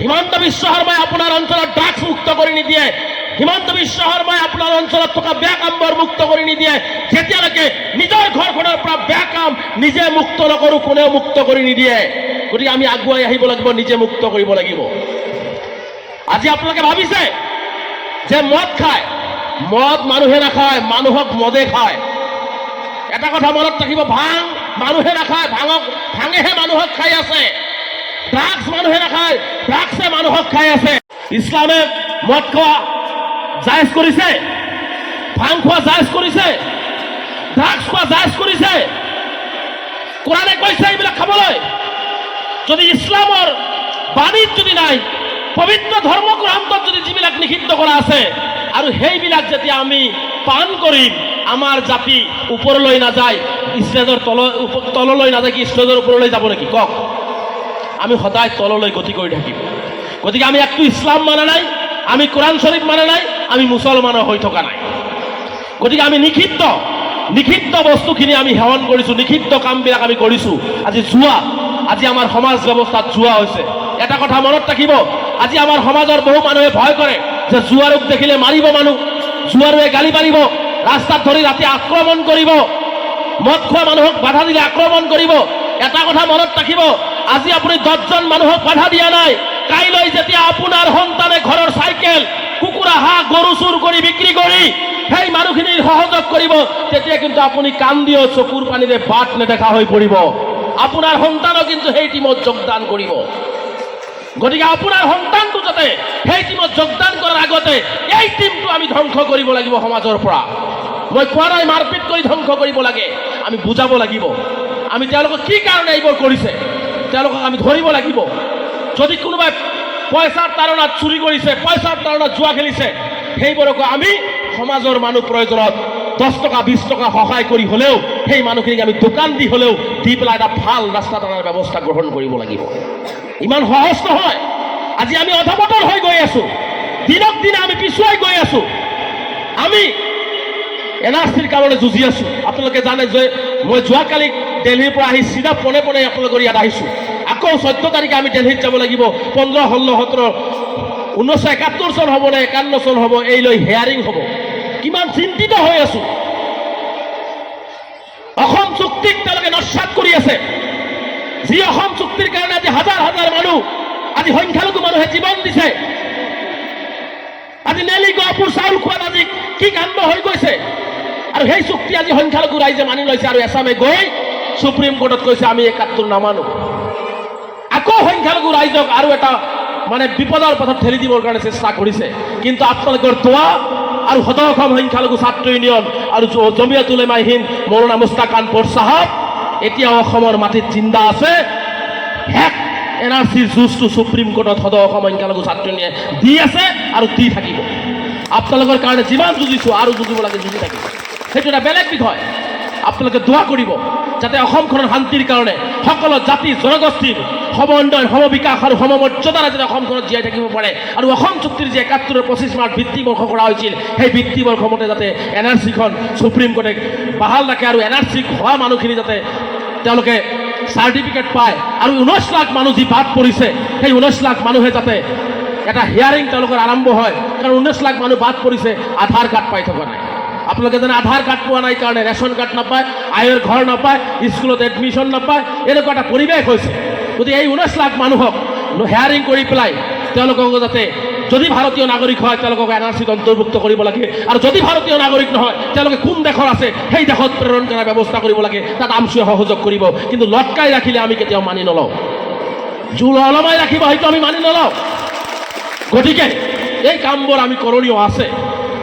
হিমন্ত বিশ্ব শৰ্মাই আপোনাৰ অঞ্চলত ড্ৰাগছ মুক্ত কৰি নিদিয়ে। হিমন্ত বিশ্ব শৰ্মাই আপোনাৰ অঞ্চলত থকা বেয়া কামবোৰ মুক্ত কৰি নিদিয়ে। যেতিয়ালৈকে নিজৰ ঘৰখনৰ পৰা বেয়া কাম নিজে মুক্ত নকৰোঁ, কোনেও মুক্ত কৰি নিদিয়ে। গতিকে আমি আগুৱাই আহিব লাগিব, নিজে মুক্ত কৰিব লাগিব। আজি আপোনালোকে ভাবিছে যে মদ খায়, মদ মানুহে নাখায়, মানুহক মদে খায়। এটা কথা মনত ৰাখিব, ভাং মানুহে নাখায়, ভাঙেহে মানুহক খাই আছে। ড্ৰাগছ মানুহে নাখায়, ড্ৰাগছে মানুহক খাই আছে। ইছলামে মদ খোৱা জায়েজ কৰিছে, ভাং খোৱা জায়েজ কৰিছে, ড্ৰাগছ খোৱা জায়েজ কৰিছে। কোৰাণে কৈছে এইবিলাক খাবলৈ। যদি ইছলামৰ বাণীত যদি নাই, পবিত্ৰ ধৰ্মগ্ৰন্থত যদি যিবিলাক নিষিদ্ধ কৰা আছে, আৰু সেইবিলাক যেতিয়া আমি পান কৰিম, আমাৰ জাতি ওপৰলৈ নাযায়, ষ্টেজৰ তললৈ নাযায়। কি ষ্টেজৰ ওপৰলৈ যাব নেকি কওক? আমি সদায় তললৈ গতি কৰি থাকিম। গতিকে আমি একটো ইছলাম মানে নাই, আমি কোৰাণ শ্বৰীফ মানে নাই, আমি মুছলমানৰ হৈ থকা নাই। গতিকে আমি নিষিদ্ধ বস্তুখিনি আমি সেৱন কৰিছোঁ, নিষিদ্ধ কামবিলাক আমি কৰিছোঁ। আজি জুৱা, আজি আমাৰ সমাজ ব্যৱস্থাত জুৱা হৈছে। এটা কথা মনত ৰাখিব, আজি আমাৰ সমাজৰ বহু মানুহে ভয় কৰে যে জুৱাৰুক দেখিলে মাৰিব মানুহ, জুৱাৰুৱে গালি পাৰিব, ৰাস্তাত ধৰি ৰাতি আক্ৰমণ কৰিব, মদ খোৱা মানুহক বাধা দিলে আক্ৰমণ কৰিব। এটা কথা মনত ৰাখিব, আজি আপুনি 10জন মানুহক বাধা দিয়া নাই, কাইলৈ যেতিয়া আপোনাৰ সন্তানে ঘৰৰ চাইকেল, কুকুৰা, হাঁহ, গৰু চুৰ কৰি বিক্ৰী কৰি সেই মানুহখিনিৰ সহযোগ কৰিব, তেতিয়া কিন্তু আপুনি কান্দিও চকুৰ পানীৰে বাট নেদেখা হৈ পৰিব। আপোনাৰ সন্তানো কিন্তু সেই টিমত যোগদান কৰিব। গতিকে আপোনাৰ সন্তানটো যাতে সেই টিমত যোগদান কৰাৰ আগতে এই টিমটো আমি ধ্বংস কৰিব লাগিব সমাজৰ পৰা। মই কোৱা নাই মাৰপিট কৰি ধ্বংস কৰিব লাগে, আমি বুজাব লাগিব। আমি তেওঁলোকক কি কাৰণে এইবোৰ কৰিছে তেওঁলোকক আমি ধৰিব লাগিব। যদি কোনোবাই পইচাৰ তাৰণাত চুৰি কৰিছে, পইচাৰ তাৰণাত জুৱা খেলিছে, সেইবোৰকো আমি সমাজৰ মানুহ প্ৰয়োজনত 10 টকা 20 টকা সহায় কৰি হ'লেও সেই মানুহখিনিক আমি দোকান দি হ'লেও দি পেলাই এটা ভাল ৰাস্তা টানাৰ ব্যৱস্থা গ্ৰহণ কৰিব লাগিব। ইমান সহজ নহয়। আজি আমি অধপতন হৈ গৈ আছোঁ, দিনক দিনে আমি পিছুৱাই গৈ আছোঁ। আমি NRCৰ কাৰণে যুঁজি আছোঁ। আপোনালোকে জানে যে মই যোৱাকালি দিল্লীৰ পৰা আহি চিধা পোনে পোনে আপোনালোকৰ ইয়াত আহিছোঁ। আকৌ 14 তাৰিখে আমি দিল্লীত যাব লাগিব। 15, 16, 17, 1971 চন হ'ব নে 51 চন হ'ব, এই লৈ হেয়াৰিং হ'ব। কিমান চিন্তিত হৈ আছোঁ। অসম চুক্তিক তেওঁলোকে নস্যাৎ কৰি আছে। যি অসম চুক্তিৰ কাৰণে আজি হাজাৰ হাজাৰ মানুহ, আজি সংখ্যালঘু মানুহে জীৱন দিছে। আজি নেলি গহপুৰ চাউল খোৱাত আজি কি কাণ্ড হৈ গৈছে। আৰু সেই চুক্তি আজি সংখ্যালঘু ৰাইজে মানি লৈছে, আৰু এছামে গৈ সুপ্ৰিম কোৰ্টত কৈছে আমি 71 নামানো। আকৌ সংখ্যালঘু ৰাইজক আৰু এটা মানে বিপদৰ পথত ঠেলি দিবৰ কাৰণে চেষ্টা কৰিছে। কিন্তু আপোনালোকৰ দোৱা আৰু সদৌ অসম সংখ্যালঘু ছাত্ৰ ইউনিয়ন আৰু জমিয়ত উলেমা হিন্দ মৌলানা মুস্তাক আনপুৰ চাহাব এতিয়াও অসমৰ মাটিত জিন্দা আছে। NRCৰ যুঁজটো সুপ্ৰিম কোৰ্টত সদৌ অসম সংখ্যালঘু ছাত্ৰ ইউনিয়নে দি আছে আৰু দি থাকিব। আপোনালোকৰ কাৰণে যিমান যুঁজিছোঁ আৰু যুঁজিব লাগে, যুঁজি থাকিব। সেইটো এটা বেলেগ বিষয়। আপোনালোকে দোৱা কৰিব যাতে অসমখনৰ শান্তিৰ কাৰণে সকলো জাতি জনগোষ্ঠীৰ সম উন্নয়ন, সম বিকাশ আৰু সমমৰ্যাদাৰে যাতে অসমখনত জীয়াই থাকিব পাৰে। আৰু অসম চুক্তিৰ যে 71 25 মাৰ্চ ভিত্তিবৰ্ষ কৰা হৈছিল, সেই ভিত্তিবৰ্ষ মতে যাতে NRCখন সুপ্ৰিম কোৰ্টে বাহাল ৰাখে আৰু NRC হোৱা মানুহখিনি যাতে তেওঁলোকে চাৰ্টিফিকেট পায়। আৰু 19 লাখ মানুহ যি বাদ পৰিছে, সেই 19 লাখ মানুহে যাতে এটা হিয়াৰিং তেওঁলোকৰ আৰম্ভ হয়। কাৰণ 19 লাখ মানুহ বাদ পৰিছে, আধাৰ কাৰ্ড পাই থকা নাই। আপোনালোকে জানে আধাৰ কাৰ্ড পোৱা নাই কাৰণে ৰেচন কাৰ্ড নাপায়, আয়ৰ ঘৰ নাপায়, স্কুলত এডমিশ্যন নাপায়, এনেকুৱা এটা পৰিৱেশ হৈছে। গতিকে এই 19 লাখ মানুহক হেয়াৰিং কৰি পেলাই তেওঁলোকক যাতে যদি ভাৰতীয় নাগৰিক হয় তেওঁলোকক NRCত অন্তৰ্ভুক্ত কৰিব লাগে, আৰু যদি ভাৰতীয় নাগৰিক নহয় তেওঁলোকে কোন দেশৰ আছে সেই দেশত প্ৰেৰণ কৰাৰ ব্যৱস্থা কৰিব লাগে, তাত আমচুৱে সহযোগ কৰিব। কিন্তু লটকাই ৰাখিলে আমি কেতিয়াও মানি নলওঁ, জোল অলমাই ৰাখিব হয়তো আমি মানি নলওঁ। গতিকে এই কামবোৰ আমি কৰণীয় আছে,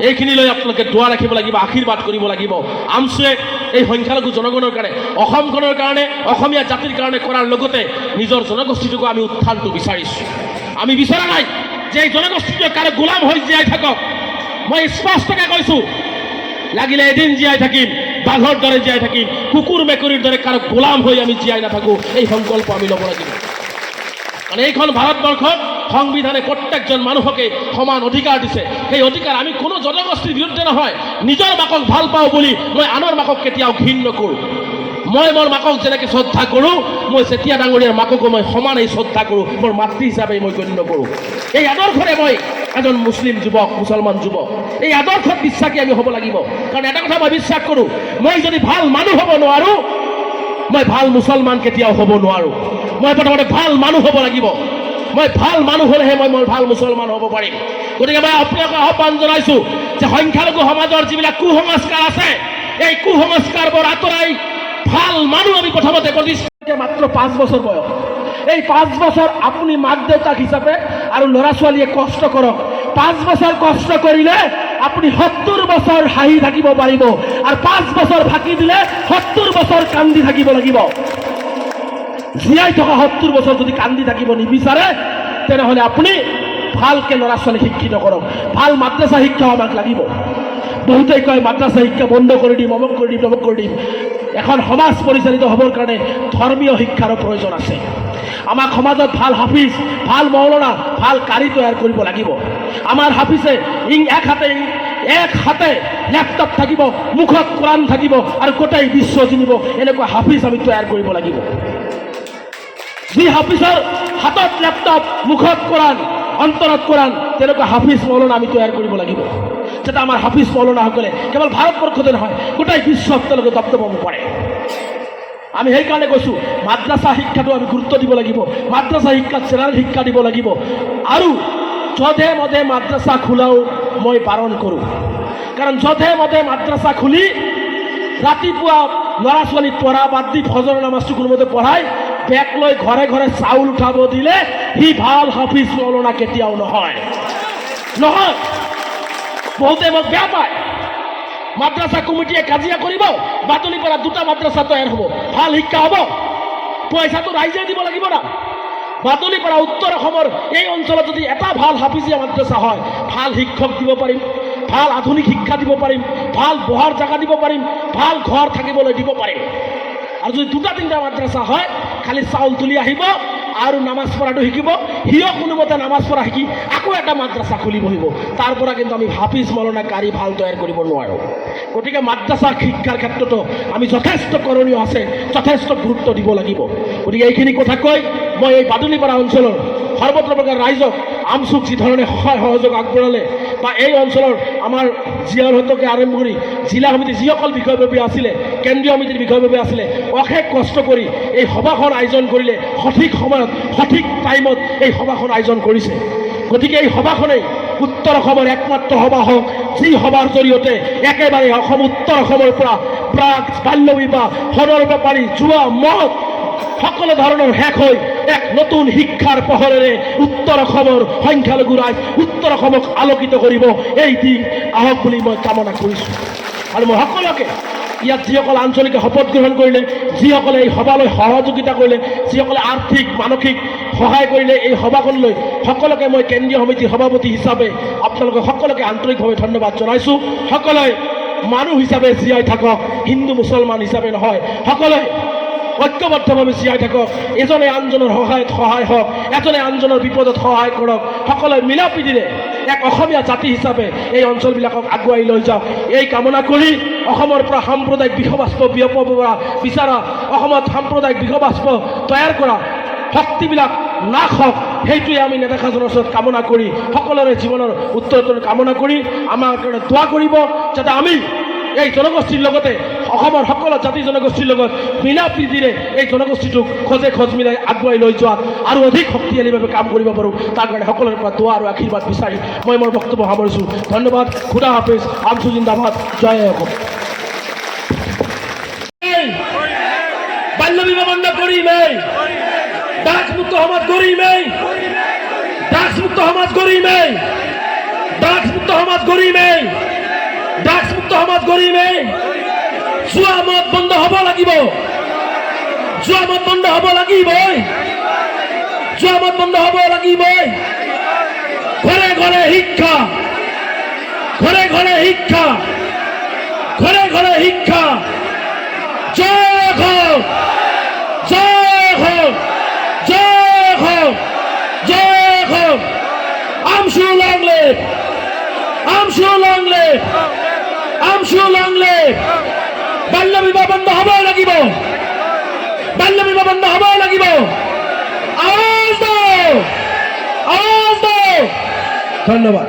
এইখিনিলৈ আপোনালোকে দোৱা ৰাখিব লাগিব, আশীৰ্বাদ কৰিব লাগিব। আমচুৱে এই সংখ্যালঘু জনগণৰ কাৰণে, অসমখনৰ কাৰণে, অসমীয়া জাতিৰ কাৰণে কৰাৰ লগতে নিজৰ জনগোষ্ঠীটোকো আমি উত্থানটো বিচাৰিছোঁ। আমি বিচৰা নাই যে এই জনগোষ্ঠীটোৱে কাৰো গোলাম হৈ জীয়াই থাকক। মই স্পষ্টকৈ কৈছোঁ, লাগিলে এদিন জীয়াই থাকিম, বাঘৰ দৰে জীয়াই থাকিম, কুকুৰ মেকুৰীৰ দৰে কাৰো গোলাম হৈ আমি জীয়াই নাথাকোঁ। এই সংকল্প আমি ল'ব লাগিব। কাৰণ এইখন ভাৰতবৰ্ষত সংবিধানে প্ৰত্যেকজন মানুহকে সমান অধিকাৰ দিছে। সেই অধিকাৰ আমি কোনো জনগোষ্ঠীৰ বিৰুদ্ধে নহয়, নিজৰ মাকক ভাল পাওঁ বুলি মই আনৰ মাকক কেতিয়াও ঘৃণ নকৰোঁ। মই মোৰ মাকক যেনেকৈ শ্ৰদ্ধা কৰোঁ, মই চেতিয়া ডাঙৰীয়াৰ মাককো মই সমানেই শ্ৰদ্ধা কৰোঁ, মোৰ মাতৃ হিচাপে মই গণ্য কৰোঁ। এই আদৰ্শৰে মই এজন মুছলিম যুৱক, মুছলমান যুৱক, এই আদৰ্শত বিশ্বাসী আমি হ'ব লাগিব। কাৰণ এটা কথা মই বিশ্বাস কৰোঁ, মই যদি ভাল মানুহ হ'ব নোৱাৰোঁ, মই ভাল মুছলমান কেতিয়াও হ'ব নোৱাৰোঁ। মই প্ৰথমতে ভাল মানুহ হ'ব লাগিব। মই ভাল মানুহ হ'লেহে মই ভাল মুছলমান হ'ব পাৰিম। গতিকে মই আপোনালোকক আহ্বান জনাইছোঁ যে সংখ্যালঘু সমাজৰ যিবিলাক কুসংস্কাৰ আছে, এই কুসংস্কাৰবোৰ আঁতৰাই ভাল মানুহ আমি প্ৰথমতে প্ৰতিষ্ঠা। মাত্ৰ 5 বছৰ বয়স, এই 5 বছৰ আপুনি মাক দেউতাক হিচাপে আৰু ল'ৰা ছোৱালীয়ে কষ্ট কৰক। 5 বছৰ কষ্ট কৰিলে আপুনি 70 বছৰ হাঁহি থাকিব পাৰিব, আৰু 5 বছৰ ফাঁকি দিলে 70 বছৰ কান্দি থাকিব লাগিব। জীয়াই থকা 70 বছৰ যদি কান্দি থাকিব নিবিচাৰে, তেনেহ'লে আপুনি ভালকৈ ল'ৰা ছোৱালী শিক্ষিত কৰক। ভাল মাদ্ৰাছা শিক্ষা আমাক লাগিব। বহুতেই কয় মাদ্ৰাছা শিক্ষা বন্ধ কৰি দিম, অমুক কৰি দিম, তমুক কৰি দিম। এখন সমাজ পৰিচালিত হ'বৰ কাৰণে ধৰ্মীয় শিক্ষাৰো প্ৰয়োজন আছে। আমাক সমাজত ভাল হাফিজ, ভাল মৌলানা, ভাল কাৰি তৈয়াৰ কৰিব লাগিব। আমাৰ হাফিজে এক হাতে লেপটপ থাকিব, মুখত কোৰাণ থাকিব, আৰু গোটেই বিশ্ব জিনিব, এনেকুৱা হাফিজ আমি তৈয়াৰ কৰিব লাগিব। যি হাফিজৰ হাতত লেপটপ, মুখত কোৰাণ, অন্তৰত কোৰাণ, তেনেকুৱা হাফিজ মৌলানা আমি তৈয়াৰ কৰিব লাগিব, যাতে আমাৰ হাফিজ মৌলানাসকলে কেৱল ভাৰতবৰ্ষতে নহয় গোটেই বিশ্বত তেওঁলোকে দপদপ হ'ব পাৰে। আমি সেইকাৰণে কৈছোঁ মাদ্ৰাছা শিক্ষাটো আমি গুৰুত্ব দিব লাগিব। মাদ্ৰাছা শিক্ষাত জেনেৰেল শিক্ষা দিব লাগিব, আৰু যধে মধে মাদ্ৰাছা খোলাও মই বাৰণ কৰোঁ। কাৰণ যধে মধে মাদ্ৰাছা খুলি ৰাতিপুৱা ল'ৰা ছোৱালীক পঢ়া বাদ দি ফজৰ নামাজটো কোনোমতে পঢ়াই বেগ লৈ ঘৰে ঘৰে চাউল উঠাব দিলে সি ভাল হাফিজ মৌলানা কেতিয়াও নহয়। বহুতে মোক বেয়া পায়। মাদ্ৰাছা কমিটিয়ে কাজিয়া কৰিব, বাতলিৰ পৰা 2টা মাদ্ৰাছা তৈয়াৰ হ'ব, ভাল শিক্ষা হ'ব। পইচাটো ৰাইজে দিব লাগিব না। বাতলিৰ পৰা উত্তৰ অসমৰ এই অঞ্চলত যদি এটা ভাল হাফিজিয়া মাদ্ৰাছা হয়, ভাল শিক্ষক দিব পাৰিম, ভাল আধুনিক শিক্ষা দিব পাৰিম, ভাল বহাৰ জাগা দিব পাৰিম, ভাল ঘৰ থাকিবলৈ দিব পাৰিম। আৰু যদি 2টা-3টা মাদ্ৰাছা হয়, খালি চাউল তুলি আহিব আৰু নামাজ পঢ়াটো শিকিব, সিও কোনোমতে নামাজ পঢ়া শিকি আকৌ এটা মাদ্ৰাছা খুলি বহিব। তাৰ পৰা কিন্তু আমি হাফিজ মৌলানা কাৰি ভাল তৈয়াৰ কৰিব নোৱাৰোঁ। গতিকে মাদ্ৰাছা শিক্ষাৰ ক্ষেত্ৰতো আমি যথেষ্ট কৰণীয় আছে, যথেষ্ট গুৰুত্ব দিব লাগিব। গতিকে এইখিনি কথা কৈ মই এই বাদুলিপাৰা অঞ্চলৰ সৰ্বত্ৰ প্ৰকাৰ ৰাইজক আমচুক যি ধৰণে সহায় সহযোগ আগবঢ়ালে, বা এই অঞ্চলৰ আমাৰ জিয়াৰহঁতকে আৰম্ভ কৰি জিলা সমিতি যিসকল বিষয়ববীয়া আছিলে, কেন্দ্ৰীয় সমিতিৰ বিষয়ববীয়া আছিলে, অশেষ কষ্ট কৰি এই সভাখন আয়োজন কৰিলে, সঠিক সময়ত সঠিক টাইমত এই সভাখন আয়োজন কৰিছে। গতিকে এই সভাখনেই উত্তৰ অসমৰ একমাত্ৰ সভা হওক, যি সভাৰ জৰিয়তে একেবাৰে অসম উত্তৰ অসমৰ পৰা প্ৰাগ বাল্য বিবাহ, সোণৰ বেপাৰী, জুৱা, মদ সকলো ধৰণৰ শেষ হৈ এক নতুন শিক্ষাৰ পোহৰেৰে উত্তৰ অসমৰ সংখ্যালঘু ৰাইজ উত্তৰ অসমক আলোকিত কৰিব, এই দিন আহক বুলি মই কামনা কৰিছোঁ। আৰু মই সকলোকে ইয়াত যিসকলে আঞ্চলিকে শপত গ্ৰহণ কৰিলে, যিসকলে এই সভালৈ সহযোগিতা কৰিলে, যিসকলে আৰ্থিক মানসিক সহায় কৰিলে এই সভাখনলৈ, সকলোকে মই কেন্দ্ৰীয় সমিতিৰ সভাপতি হিচাপে আপোনালোকে সকলোকে আন্তৰিকভাৱে ধন্যবাদ জনাইছোঁ। সকলোৱে মানুহ হিচাপে জীয়াই থাকক, হিন্দু মুছলমান হিচাপে নহয়, সকলোৱে ঐক্যবদ্ধভাৱে জীয়াই থাকক, এজনে আনজনৰ সহায়ত সহায় হওক, এজনে আনজনৰ বিপদত সহায় কৰক, সকলোৱে মিলা প্ৰীতিৰে এক অসমীয়া জাতি হিচাপে এই অঞ্চলবিলাকক আগুৱাই লৈ যাওক, এই কামনা কৰি অসমৰ পৰা সাম্প্ৰদায়িক বিষবাষ্প বিয়পাব বিচৰা, অসমত সাম্প্ৰদায়িক বিষবাষ্প তৈয়াৰ কৰা শক্তিবিলাক নাশ হওক, সেইটোৱে আমি নেতাজনৰ ওচৰত কামনা কৰি সকলোৰে জীৱনৰ উত্তৰোত্তৰ কামনা কৰি আমাৰ কাৰণে দোৱা কৰিব, যাতে আমি এই জনগোষ্ঠীৰ লগতে অসমৰ সকলো জাতি জনগোষ্ঠীৰ লগত মিলা প্ৰীতিৰে এই জনগোষ্ঠীটোক খোজে খোজ মিলাই আগুৱাই লৈ যোৱাত আৰু অধিক শক্তিশালীভাৱে কাম কৰিব পাৰোঁ তাৰ কাৰণে সকলোৰে পৰা দোৱা আৰু আশীৰ্বাদ বিচাৰি মই মোৰ বক্তব্য সামৰিছোঁ। ধন্যবাদ। খুদা হাফিজ। আমচু জিন্দাবাদ। জয় অসম। বাল্য বিবাহ বন্ধ কৰিমেই। ড্ৰাগছ মুক্ত সমাজ গঢ়িমেই। ড্ৰাগছ মুক্ত সমাজ গঢ়িমেই। ড্ৰাগছ মুক্ত সমাজ গঢ়িমেই। ড্ৰাগছ মুক্ত সমাজ গঢ়িমেই। জুৱা মদ বন্ধ হ'ব লাগিব। জুৱা মদ বন্ধ হ'ব লাগিবই। জুৱা মদ বন্ধ হ'ব লাগিবই। ঘৰে ঘৰে শিক্ষা। ঘৰে ঘৰে শিক্ষা। ঘৰে ঘৰে শিক্ষা। জয় হোক। জয় হোক। জয় হোক। জয় হোক। AAMSU long live. AAMSU long live. AAMSU long live. বাল্য বিবাহ বন্ধ হ'বই লাগিব। বাল্য বিবাহ বন্ধ হ'বই লাগিব। আৱাজ দিওঁ। আৱাজ দিওঁ। ধন্যবাদ।